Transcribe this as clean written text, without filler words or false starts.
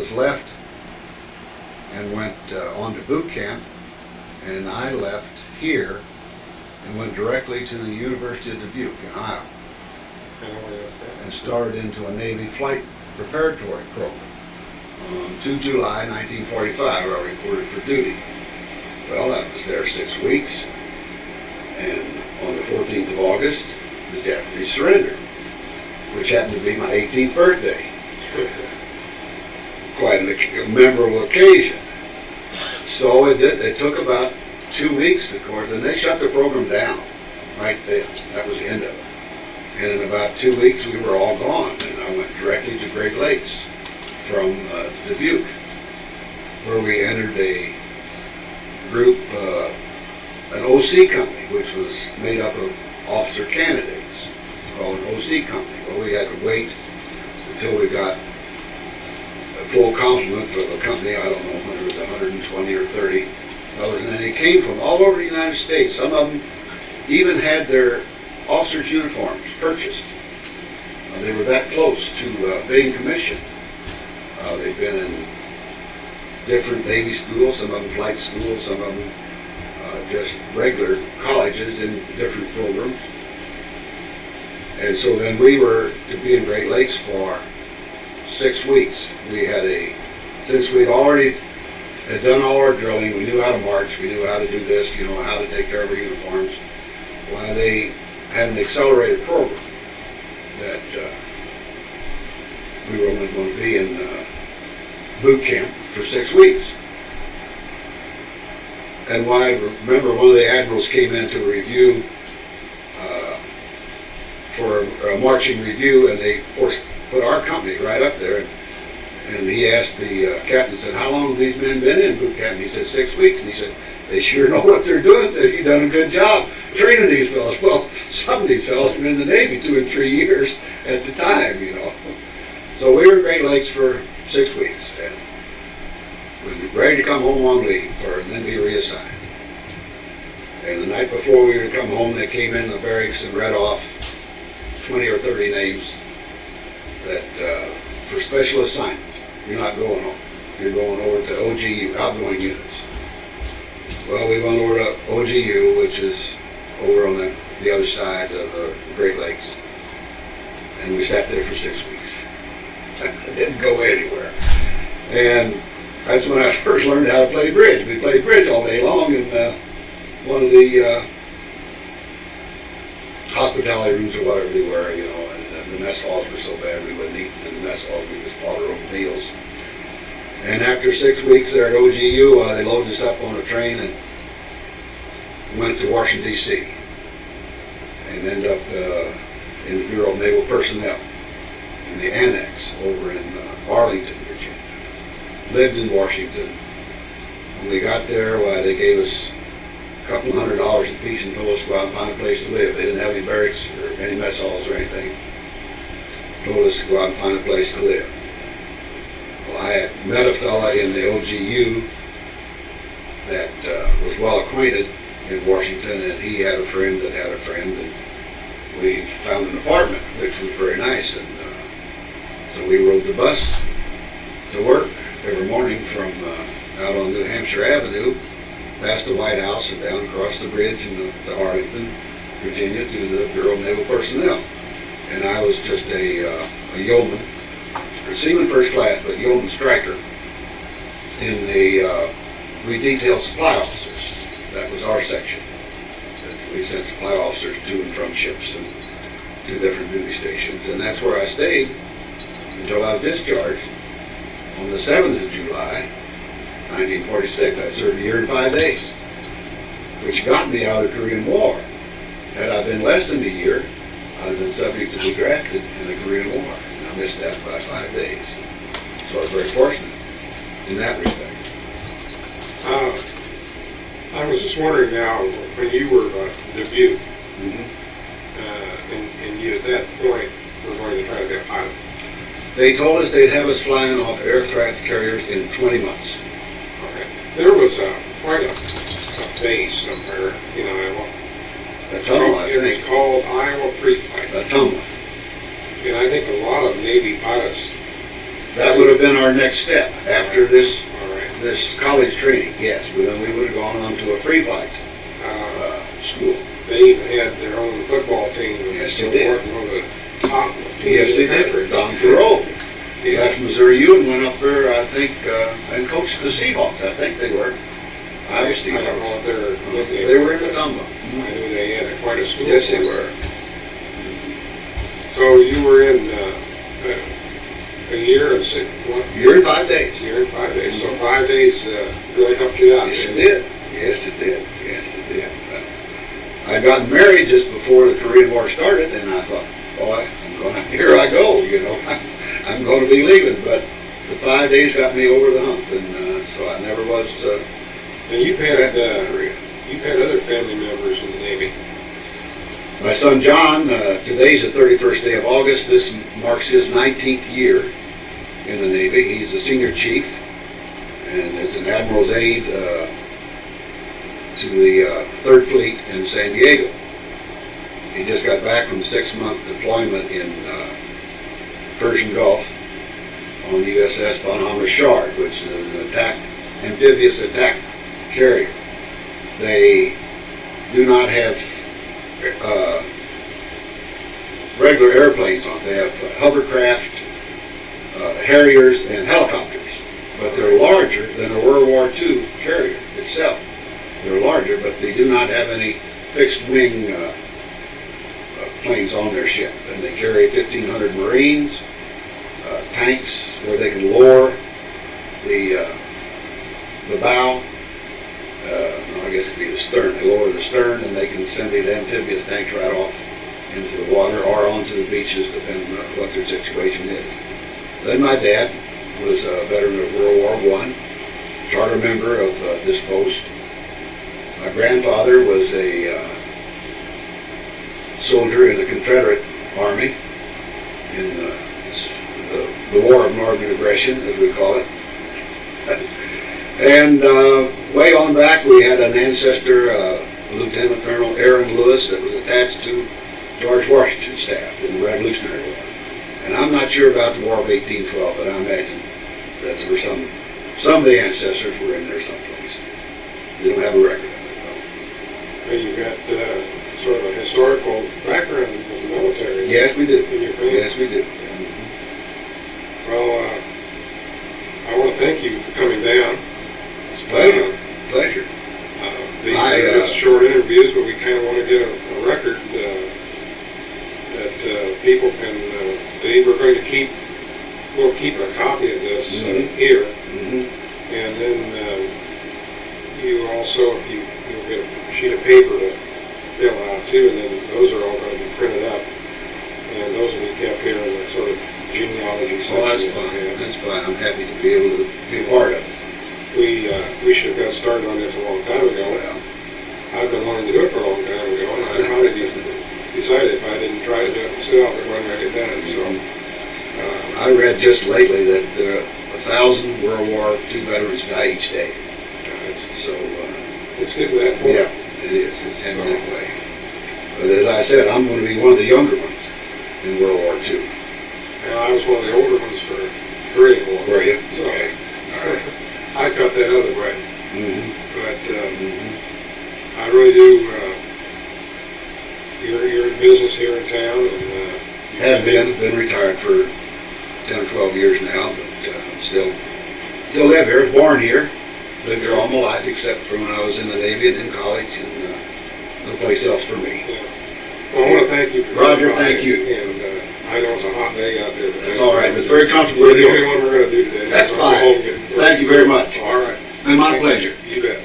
was left and went on to boot camp, and I left here and went directly to the University of Dubuque in Iowa and started into a Navy flight preparatory program. On 2 July 1945, I reported for duty. Well, I was there 6 weeks, and on the 14th of August, the Japanese surrendered, which happened to be my 18th birthday. Quite a memorable occasion. So it took about 2 weeks, of course, and they shut the program down right then. That was the end of it. And in about 2 weeks, we were all gone, and I went directly to Great Lakes from Dubuque, where we entered a group, an OC company, which was made up of officer candidates, called an OC company. Well, we had to wait until we got a full complement of a company. I don't know whether it was 120 or 30 fellows, and they came from all over the United States. Some of them even had their officers' uniforms purchased. They were that close to being commissioned. They've been in different Navy schools, some of them flight schools, some of them just regular colleges in different programs. And so then we were to be in Great Lakes for 6 weeks. We had since we'd already had done all our drilling, we knew how to march, we knew how to do this, how to take care of our uniforms. Well, they had an accelerated program that we were only going to be in boot camp for 6 weeks. And I remember one of the admirals came in to review, for a marching review, and they, of course, put our company right up there. And he asked the captain, said, "How long have these men been in boot camp?" And he said, 6 weeks. And he said, "They sure know what they're doing." Said, "You've done a good job training these fellows." Well, some of these fellows have been in the Navy 2 and 3 years at the time, So we were in Great Lakes for 6 weeks, and we were ready to come home on leave and then be reassigned. And the night before we would come home, they came in the barracks and read off 20 or 30 names that for special assignment. You're not going home. You're going over to OGU, outgoing units. Well, we went over to OGU, which is over on the other side of the Great Lakes, and we sat there for 6 weeks. I didn't go anywhere. And that's when I first learned how to play bridge. We played bridge all day long in one of the hospitality rooms or whatever they were, and the mess halls were so bad we wouldn't eat in the mess halls. We just bought our own meals. And after 6 weeks there at OGU, they loaded us up on a train and went to Washington, D.C. and ended up in the Bureau of Naval Personnel in the Annex over in Arlington, Virginia. Lived in Washington. When we got there, they gave us $200 a piece and told us to go out and find a place to live. They didn't have any barracks or any mess halls or anything. Told us to go out and find a place to live. Well, I had met a fella in the OGU that was well acquainted in Washington, and he had a friend that had a friend, and we found an apartment, which was very nice. And so we rode the bus to work every morning from out on New Hampshire Avenue, past the White House and down across the bridge to Arlington, Virginia, to the Bureau of Naval Personnel. And I was just a yeoman, a seaman first class, but yeoman striker in the, we detailed supply officers. That was our section. We sent supply officers to and from ships and to different duty stations. And that's where I stayed until I was discharged on the 7th of July, 1946. I served 1 year and 5 days, which got me out of the Korean War. Had I been less than a year, I'd have been subject to be drafted in the Korean War. And I missed that by 5 days. So I was very fortunate in that respect. I was just wondering now, when you were Dubuque, and you at that point were going to try to be a pilot. They told us they'd have us flying off aircraft carriers in 20 months. Okay. There was quite a base somewhere in Iowa. A tunnel, I think. It was called Iowa Pre-Flight. A tunnel. And I think a lot of Navy pilots That would have been our next step after this All right. this college training. Yes, we would have gone on to a free flight school. They even had their own football team. Yes, still they did. working on the top team Yes, in they the country. did. Don Farrell Yeah. left Missouri U and went up there, I think, and coached the Seahawks. I think they were. I Iowa don't know Seahawks. what they're. They were in the combo. I knew they had quite a school. Yes, they were. So you were in a year and what? Year and 5 days. A year and 5 days. So 5 days really helped you out. Yes, it did. Yes, it did. Yes, it did. I'd gotten married just before the Korean War started, and I thought, boy, here I go, you know, I'm going to be leaving. But the 5 days got me over the hump, and so I never was. And you've had Korea. you've had other family members in the Navy. My son John, today's the 31st day of August. This marks his 19th year in the Navy. He's a senior chief and is an admiral's aide to the 3rd Fleet in San Diego. He just got back from a 6-month deployment in Persian Gulf on the USS Palmyra Shard, which is an amphibious attack carrier. They do not have regular airplanes on. They have hovercraft, Harriers, and helicopters. But they're larger than a World War II carrier itself. They're larger, but they do not have any fixed wing planes on their ship. And they carry 1,500 Marines, tanks where they can lower the bow. No, I guess it'd be the stern. They lower the stern and they can send these amphibious tanks right off into the water or onto the beaches, depending on what their situation is. Then my dad was a veteran of World War I, charter member of this post. My grandfather was a soldier in the Confederate Army in the War of Northern Aggression, as we call it. And way on back, we had an ancestor, Lieutenant Colonel Aaron Lewis, that was attached to George Washington's staff in the Revolutionary War. And I'm not sure about the War of 1812, but I imagine that there were some of the ancestors were in there someplace. We don't have a record of it, though. And you've got sort of a historical background in the military. Yes, we do. In your family. Yes, we do. Well, I want to thank you for coming down. It's a pleasure. Pleasure. These are just short interviews, but we kind of want to get a record that people can. We're going to keep. We'll keep a copy of this here, and then you also, if you'll get a sheet of paper to fill out too, and then those are all going to be printed up, and those will be kept here in the sort of genealogy section. Well, that's fine. That's fine. I'm happy to be able to be a part of it. We should have got started on this a long time ago. Well, I've been wanting to do it for a long time ago, and I finally decided if I didn't try to do it myself, it wasn't going to get done. So I read just lately that 1,000 World War II veterans die each day. So it's getting that point. yeah, it is. It's heading that way. But as I said, I'm going to be one of the younger ones in World War II. And I was one of the older ones for Korean War. Were you? So Okay. All right. I cut that other way. Mm-hmm. But I really do. You're in business here in town, and Have been retired for 10 or 12 years now, but still live here. Born here, lived here all my life, except for when I was in the Navy and in college, and no place else for me. Yeah. Well, I want to thank you for Roger, coming by, thank you. And I know it's a hot day out there. But That's all right. It's very comfortable We're in the only here. one we're going to do today. That's So fine. I'll get- Thank you very much. All right. And my Thank you. pleasure. You bet.